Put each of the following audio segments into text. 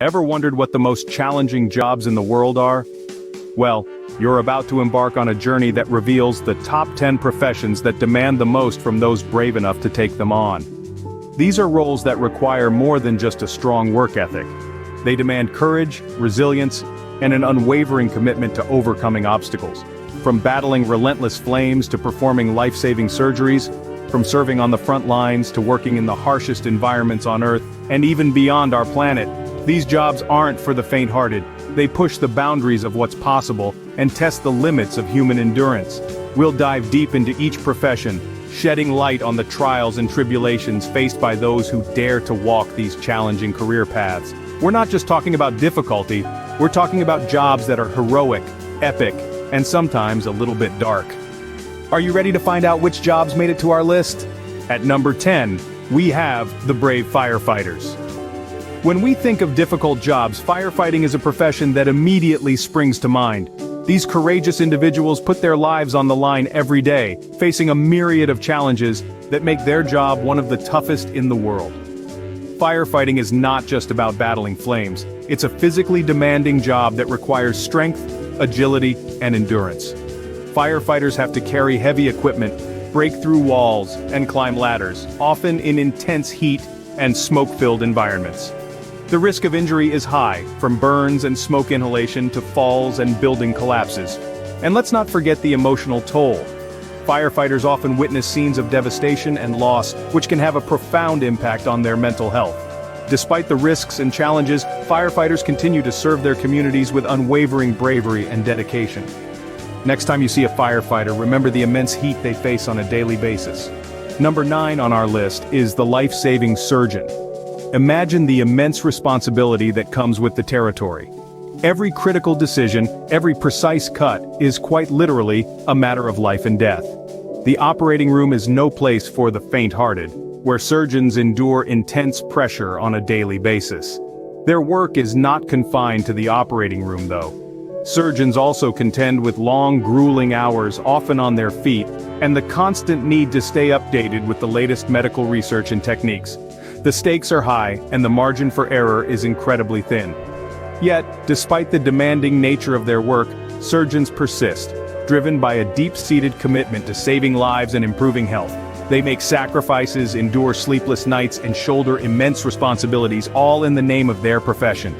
Ever wondered what the most challenging jobs in the world are? Well, you're about to embark on a journey that reveals the top 10 professions that demand the most from those brave enough to take them on. These are roles that require more than just a strong work ethic. They demand courage, resilience, and an unwavering commitment to overcoming obstacles. From battling relentless flames to performing life-saving surgeries, from serving on the front lines to working in the harshest environments on Earth, and even beyond our planet, these jobs aren't for the faint-hearted. They push the boundaries of what's possible and test the limits of human endurance. We'll dive deep into each profession, shedding light on the trials and tribulations faced by those who dare to walk these challenging career paths. We're not just talking about difficulty, we're talking about jobs that are heroic, epic, and sometimes a little bit dark. Are you ready to find out which jobs made it to our list? At number 10, we have the brave firefighters. When we think of difficult jobs, firefighting is a profession that immediately springs to mind. These courageous individuals put their lives on the line every day, facing a myriad of challenges that make their job one of the toughest in the world. Firefighting is not just about battling flames. It's a physically demanding job that requires strength, agility, and endurance. Firefighters have to carry heavy equipment, break through walls, and climb ladders, often in intense heat and smoke-filled environments. The risk of injury is high, from burns and smoke inhalation to falls and building collapses. And let's not forget the emotional toll. Firefighters often witness scenes of devastation and loss, which can have a profound impact on their mental health. Despite the risks and challenges, firefighters continue to serve their communities with unwavering bravery and dedication. Next time you see a firefighter, remember the immense heat they face on a daily basis. Number 9 on our list is the life-saving surgeon. Imagine the immense responsibility that comes with the territory. Every critical decision, every precise cut, is quite literally a matter of life and death. The operating room is no place for the faint-hearted, where surgeons endure intense pressure on a daily basis. Their work is not confined to the operating room, though. Surgeons also contend with long, grueling hours, often on their feet, and the constant need to stay updated with the latest medical research and techniques. The stakes are high, and the margin for error is incredibly thin. Yet, despite the demanding nature of their work, surgeons persist, driven by a deep-seated commitment to saving lives and improving health. They make sacrifices, endure sleepless nights, and shoulder immense responsibilities, all in the name of their profession.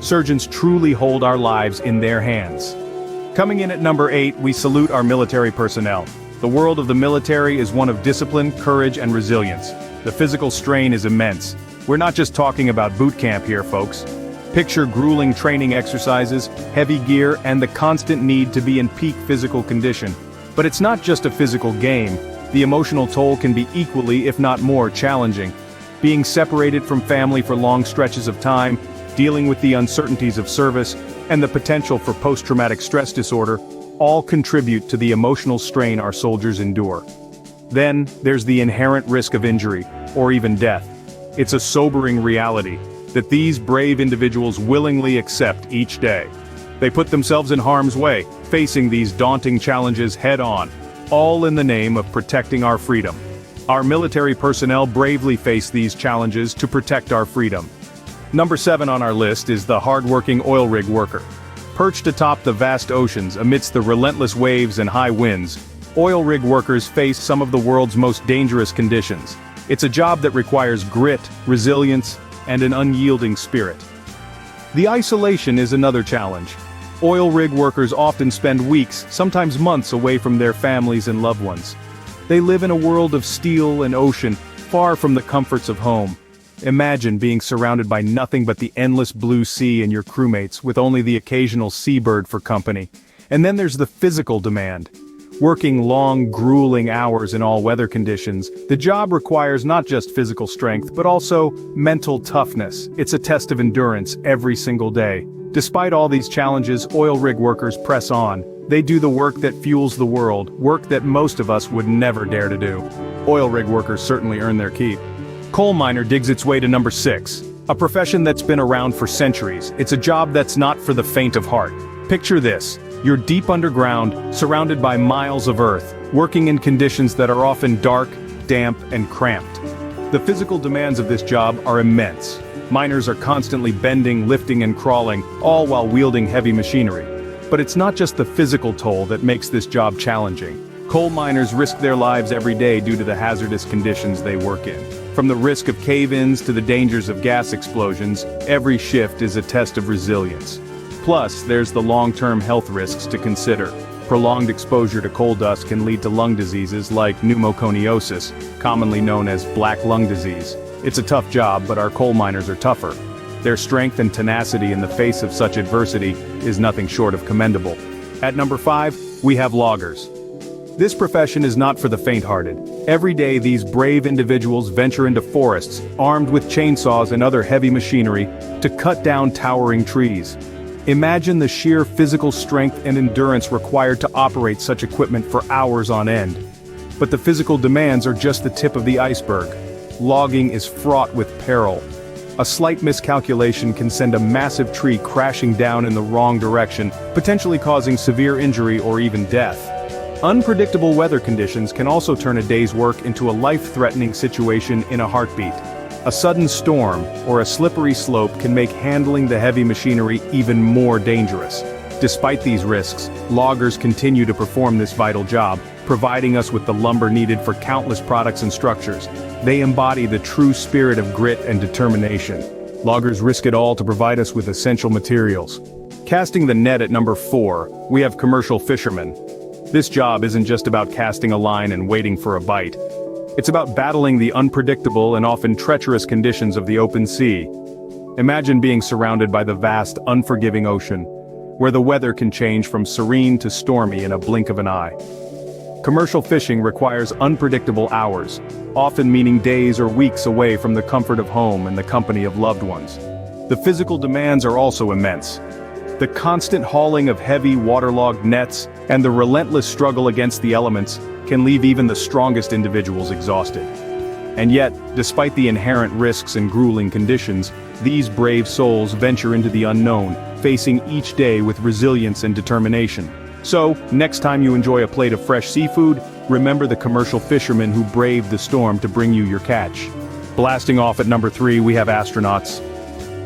Surgeons truly hold our lives in their hands. Coming in at number 8, we salute our military personnel. The world of the military is one of discipline, courage, and resilience. The physical strain is immense. We're not just talking about boot camp here, folks. Picture grueling training exercises, heavy gear, and the constant need to be in peak physical condition. But it's not just a physical game. The emotional toll can be equally, if not more, challenging. Being separated from family for long stretches of time, dealing with the uncertainties of service, and the potential for post-traumatic stress disorder, all contribute to the emotional strain our soldiers endure. Then, there's the inherent risk of injury, or even death. It's a sobering reality that these brave individuals willingly accept each day. They put themselves in harm's way, facing these daunting challenges head-on, all in the name of protecting our freedom. Our military personnel bravely face these challenges to protect our freedom. Number 7 on our list is the hard-working oil rig worker. Perched atop the vast oceans amidst the relentless waves and high winds, oil rig workers face some of the world's most dangerous conditions. It's a job that requires grit, resilience, and an unyielding spirit. The isolation is another challenge. Oil rig workers often spend weeks, sometimes months away from their families and loved ones. They live in a world of steel and ocean, far from the comforts of home. Imagine being surrounded by nothing but the endless blue sea and your crewmates, with only the occasional seabird for company. And then there's the physical demand. Working long, grueling hours in all weather conditions, the job requires not just physical strength, but also mental toughness. It's a test of endurance every single day. Despite all these challenges, oil rig workers press on. They do the work that fuels the world, work that most of us would never dare to do. Oil rig workers certainly earn their keep. Coal miner digs its way to number 6. A profession that's been around for centuries. It's a job that's not for the faint of heart. Picture this. You're deep underground, surrounded by miles of earth, working in conditions that are often dark, damp, and cramped. The physical demands of this job are immense. Miners are constantly bending, lifting and crawling, all while wielding heavy machinery. But it's not just the physical toll that makes this job challenging. Coal miners risk their lives every day due to the hazardous conditions they work in. From the risk of cave-ins to the dangers of gas explosions, every shift is a test of resilience. Plus, there's the long-term health risks to consider. Prolonged exposure to coal dust can lead to lung diseases like pneumoconiosis, commonly known as black lung disease. It's a tough job, but our coal miners are tougher. Their strength and tenacity in the face of such adversity is nothing short of commendable. At number 5, we have loggers. This profession is not for the faint-hearted. Every day these brave individuals venture into forests, armed with chainsaws and other heavy machinery, to cut down towering trees. Imagine the sheer physical strength and endurance required to operate such equipment for hours on end. But the physical demands are just the tip of the iceberg. Logging is fraught with peril. A slight miscalculation can send a massive tree crashing down in the wrong direction, potentially causing severe injury or even death. Unpredictable weather conditions can also turn a day's work into a life-threatening situation in a heartbeat. A sudden storm or a slippery slope can make handling the heavy machinery even more dangerous. Despite these risks, loggers continue to perform this vital job, providing us with the lumber needed for countless products and structures. They embody the true spirit of grit and determination. Loggers risk it all to provide us with essential materials. Casting the net at number 4, we have commercial fishermen. This job isn't just about casting a line and waiting for a bite. It's about battling the unpredictable and often treacherous conditions of the open sea. Imagine being surrounded by the vast, unforgiving ocean, where the weather can change from serene to stormy in a blink of an eye. Commercial fishing requires unpredictable hours, often meaning days or weeks away from the comfort of home and the company of loved ones. The physical demands are also immense. The constant hauling of heavy, waterlogged nets and the relentless struggle against the elements can leave even the strongest individuals exhausted. And yet, despite the inherent risks and grueling conditions, these brave souls venture into the unknown, facing each day with resilience and determination. So, next time you enjoy a plate of fresh seafood, remember the commercial fishermen who braved the storm to bring you your catch. Blasting off at number 3, we have astronauts.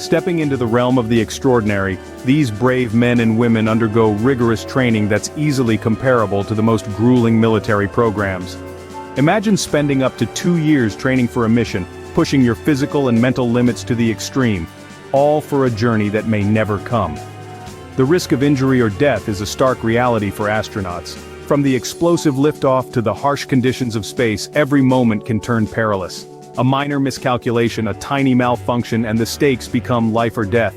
Stepping into the realm of the extraordinary, these brave men and women undergo rigorous training that's easily comparable to the most grueling military programs. Imagine spending up to 2 years training for a mission, pushing your physical and mental limits to the extreme, all for a journey that may never come. The risk of injury or death is a stark reality for astronauts. From the explosive liftoff to the harsh conditions of space, every moment can turn perilous. A minor miscalculation, a tiny malfunction, and the stakes become life or death.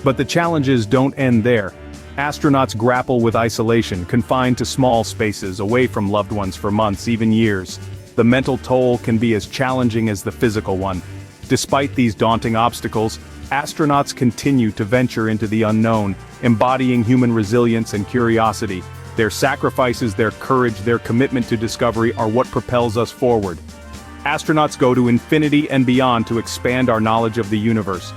But the challenges don't end there. Astronauts grapple with isolation, confined to small spaces, away from loved ones for months, even years. The mental toll can be as challenging as the physical one. Despite these daunting obstacles, astronauts continue to venture into the unknown, embodying human resilience and curiosity. Their sacrifices, their courage, their commitment to discovery are what propels us forward. Astronauts go to infinity and beyond to expand our knowledge of the universe.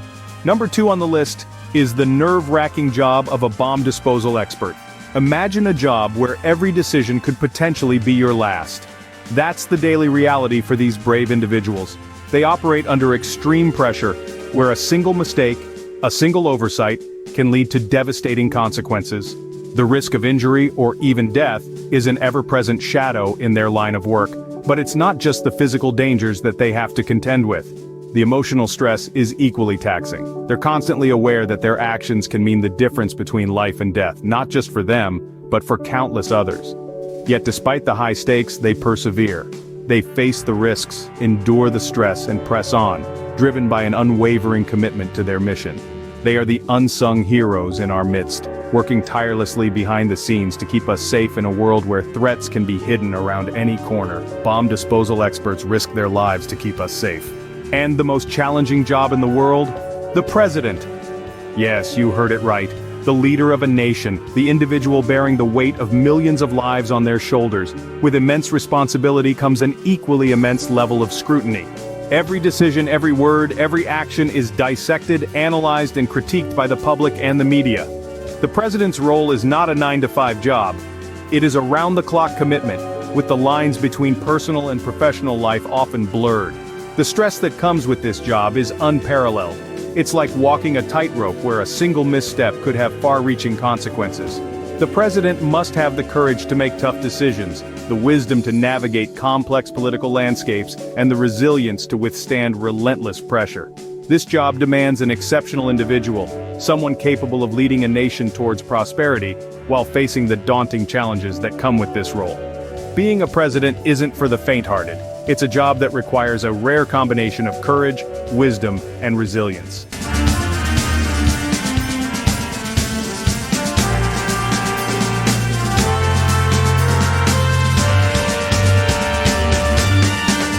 Number 2 on the list is the nerve-wracking job of a bomb disposal expert. Imagine a job where every decision could potentially be your last. That's the daily reality for these brave individuals. They operate under extreme pressure, where a single mistake, a single oversight, can lead to devastating consequences. The risk of injury or even death is an ever-present shadow in their line of work. But it's not just the physical dangers that they have to contend with. The emotional stress is equally taxing. They're constantly aware that their actions can mean the difference between life and death, not just for them, but for countless others. Yet despite the high stakes, they persevere. They face the risks, endure the stress, and press on, driven by an unwavering commitment to their mission. They are the unsung heroes in our midst, working tirelessly behind the scenes to keep us safe in a world where threats can be hidden around any corner. Bomb disposal experts risk their lives to keep us safe. And the most challenging job in the world? The president. Yes, you heard it right. The leader of a nation, the individual bearing the weight of millions of lives on their shoulders. With immense responsibility comes an equally immense level of scrutiny. Every decision, every word, every action is dissected, analyzed, and critiqued by the public and the media. The president's role is not a 9-to-5 job. It is a round-the-clock commitment, with the lines between personal and professional life often blurred. The stress that comes with this job is unparalleled. It's like walking a tightrope where a single misstep could have far-reaching consequences. The president must have the courage to make tough decisions, the wisdom to navigate complex political landscapes, and the resilience to withstand relentless pressure. This job demands an exceptional individual, someone capable of leading a nation towards prosperity, while facing the daunting challenges that come with this role. Being a president isn't for the faint-hearted. It's a job that requires a rare combination of courage, wisdom, and resilience.